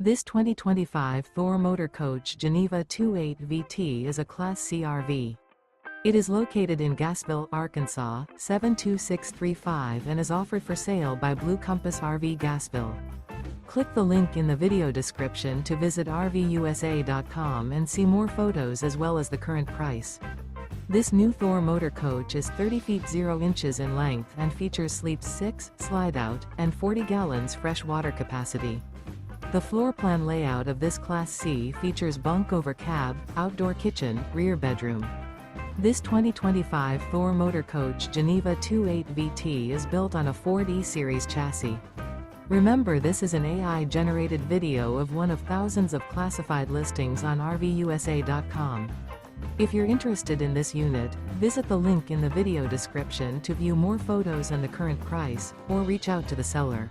This 2025 Thor Motor Coach Geneva 28 VT is a Class C RV. It is located in Gassville, Arkansas, 72635 and is offered for sale by Blue Compass RV Gassville. Click the link in the video description to visit RVUSA.com and see more photos as well as the current price. This new Thor Motor Coach is 30 feet 0 inches in length and features sleeps 6, slide-out, and 40 gallons fresh water capacity. The floor plan layout of this Class C features bunk over cab, outdoor kitchen, rear bedroom. This 2025 Thor Motor Coach Geneva 28 VT is built on a Ford E-Series chassis. Remember, this is an AI-generated video of one of thousands of classified listings on RVUSA.com. If you're interested in this unit, visit the link in the video description to view more photos and the current price, or reach out to the seller.